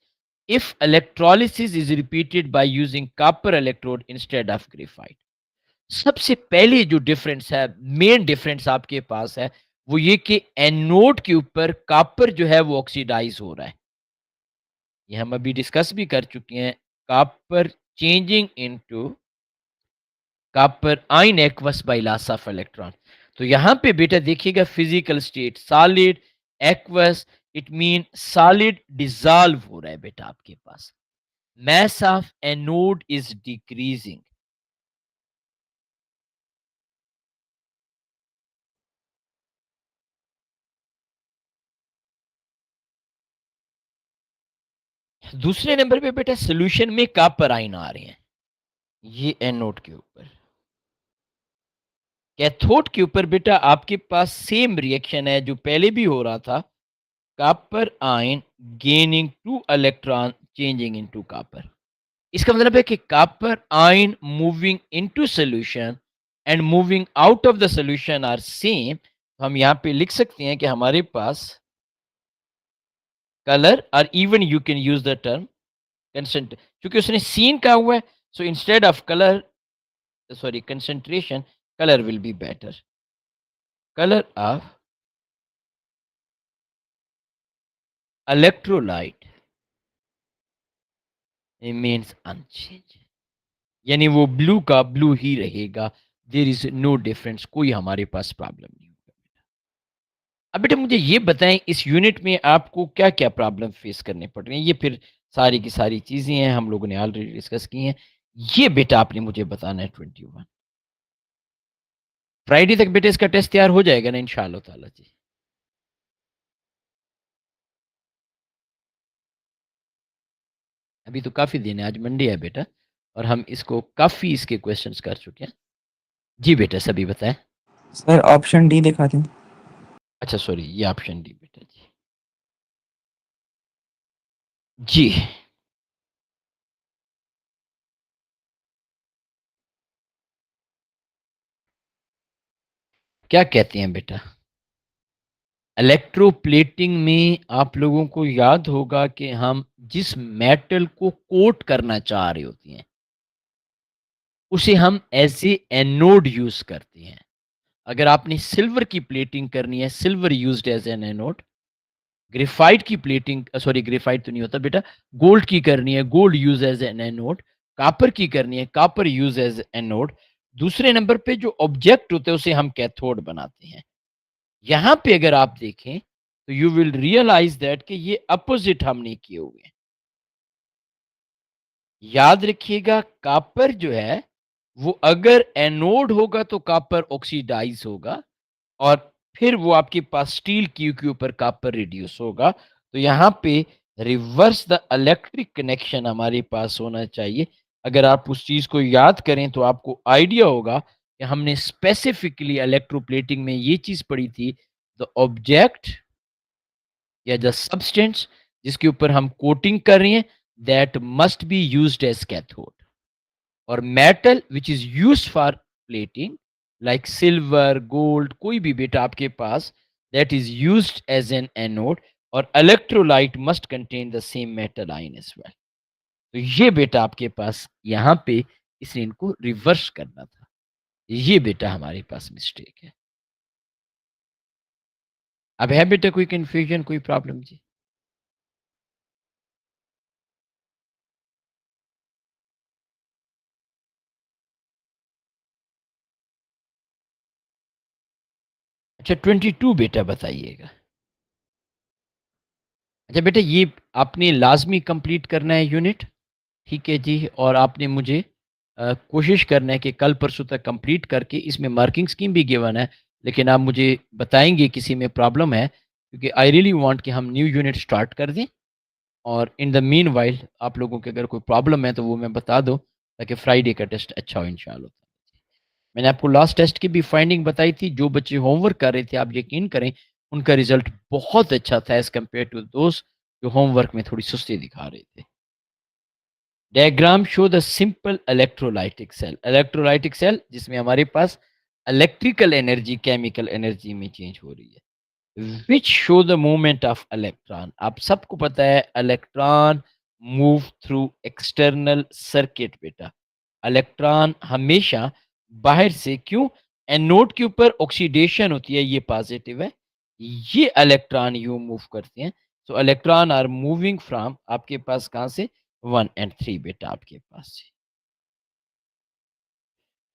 if electrolysis is repeated by using copper electrode instead of graphite. सबसे पहले जो डिफरेंस है, मेन डिफरेंस आपके पास है, वो ये कि एनोड के ऊपर कॉपर जो है वो ऑक्सीडाइज हो रहा है। ये हम अभी डिस्कस भी कर चुके हैं। Copper changing into copper ion aqueous bye loss of electron. तो यहां पे बेटा देखिएगा physical state solid aqueous, it mean solid dissolve हो रहा है बेटा आपके पास। mass of anode is decreasing। दूसरे नंबर पे बेटा सोल्यूशन में कॉपर आयन आ रहे हैं, ये एनोड के ऊपर। कैथोड के ऊपर बेटा आपके पास सेम रिएक्शन है जो पहले भी हो रहा था, copper ion gaining 2 electron changing into copper. इसका मतलब है कि copper ion moving into solution and moving out of the solution are same. हम यहाँ पे लिख सकते हैं कि हमारे पास कलर और even you can use the term consent, क्योंकि उसने सीन कहा हुआ है, so instead of colour, sorry concentration, colour will be better. Colour of electrolyte remains unchanged, यानी वो ब्लू का ब्लू ही रहेगा। देयर इज नो डिफरेंस, कोई हमारे पास प्रॉब्लम नहीं होगा। अब बेटा मुझे ये बताएं, इस यूनिट में आपको क्या क्या प्रॉब्लम फेस करने पड़ रही हैं? ये फिर सारी की सारी चीजें हैं, हम लोगों ने ऑलरेडी डिस्कस की हैं। ये बेटा आपने मुझे बताना है 21। फ्राइडे तक बेटा इसका टेस्ट तैयार हो जाएगा ना इंशाल्लाह ताला जी? अभी तो काफी दिन है, आज मंडे है बेटा, और हम इसको काफी इसके क्वेश्चंस कर चुके हैं। जी बेटा सभी बताएं। सर ऑप्शन डी दिखा दें। अच्छा सॉरी, ये ऑप्शन डी बेटा जी। जी, क्या कहते हैं बेटा? इलेक्ट्रोप्लेटिंग में आप लोगों को याद होगा कि हम जिस मेटल को कोट करना चाह रहे होते हैं, उसे हम एज ए एनोड यूज करते हैं। अगर आपने सिल्वर की प्लेटिंग करनी है, silver used as an anode. Graphite की प्लेटिंग, सॉरी ग्रेफाइट तो नहीं होता बेटा, गोल्ड की करनी है, gold use as an anode. Copper की करनी है, कॉपर यूज एज एनोड। दूसरे नंबर पे जो ऑब्जेक्ट होते हैं उसे हम कैथोड बनाते हैं। यहाँ पे अगर आप देखें तो यू विल रियलाइज दैट कि ये अपोजिट हमने किए हुए हैं। याद रखिएगा, कॉपर जो है वो अगर एनोड होगा तो कॉपर ऑक्सीडाइज होगा, और फिर वो आपके पास स्टील क्यू के ऊपर कॉपर रिड्यूस होगा। तो यहाँ पे रिवर्स द इलेक्ट्रिक कनेक्शन हमारे पास होना चाहिए। अगर आप उस चीज को याद करें तो आपको आइडिया होगा कि हमने स्पेसिफिकली इलेक्ट्रोप्लेटिंग में ये चीज पढ़ी थी, द ऑब्जेक्ट या द सब्सटेंस जिसके ऊपर हम कोटिंग कर रहे हैं, that must be used as cathode. और metal which is used for plating like silver, gold, कोई भी बेटा आपके पास, that is used as an anode. और electrolyte must contain the same metal ion as well. तो ये बेटा आपके पास यहाँ पे इसने इनको रिवर्स करना था। ये बेटा हमारे पास मिस्टेक है। अब है बेटा कोई कंफ्यूजन, कोई प्रॉब्लम जी? अच्छा 22 बेटा बताइएगा। अच्छा बेटा ये आपने लाजमी कंप्लीट करना है यूनिट, ठीक है जी। और आपने मुझे कोशिश करना है कि कल परसों तक कंप्लीट करके, इसमें मार्किंग स्कीम भी गिवन है, लेकिन आप मुझे बताएंगे किसी में प्रॉब्लम है, क्योंकि आई रियली वांट कि हम न्यू यूनिट स्टार्ट कर दें। और इन द मीन वाइल आप लोगों के अगर कोई प्रॉब्लम है तो वो मैं बता दूं, ताकि फ्राइडे का टेस्ट अच्छा हो इंशाल्लाह। मैंने आपको लास्ट टेस्ट की भी फाइंडिंग बताई थी, जो बच्चे होमवर्क कर रहे थे आप यकीन करें उनका रिजल्ट बहुत अच्छा था एज कम्पेयर टू दोस्त जो होमवर्क में थोड़ी सुस्ती दिखा रहे थे। Diagram show the simple electrolytic cell, electrolytic cell जिसमें हमारे पास इलेक्ट्रिकल एनर्जी केमिकल एनर्जी में चेंज हो रही है, which show the movement of electron. आप सबको पता है electron move through external circuit बेटा। इलेक्ट्रॉन हमेशा बाहर से, क्यों? एनोड के ऊपर ऑक्सीडेशन होती है, ये पॉजिटिव है, ये इलेक्ट्रॉन यू मूव करते हैं। So electron are moving from आपके पास कहां से, 1 और 3 बेटा आपके पास से।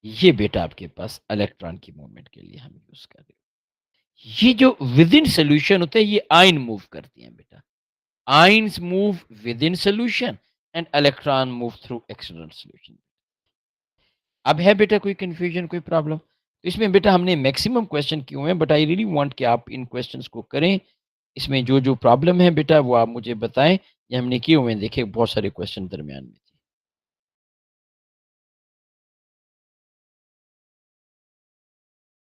ये बेटा आपके पास इलेक्ट्रॉन की मूवमेंट के लिए हम यूज कर रहे हैं। ये जो विद इन सोल्यूशन होते हैं ये आयन मूव करती हैं बेटा। Ions move with in solution and electron move through external solution. अब है बेटा कोई कंफ्यूजन, कोई प्रॉब्लम? तो इसमें बेटा हमने मैक्सिमम क्वेश्चन किए हुए हैं, बट आई रियली वांट कि आप इन क्वेश्चंस को करें। इसमें जो जो प्रॉब्लम है बेटा वो आप मुझे बताएं। ये हमने किए हुए हैं, देखिए बहुत सारे क्वेश्चन दरमियान में।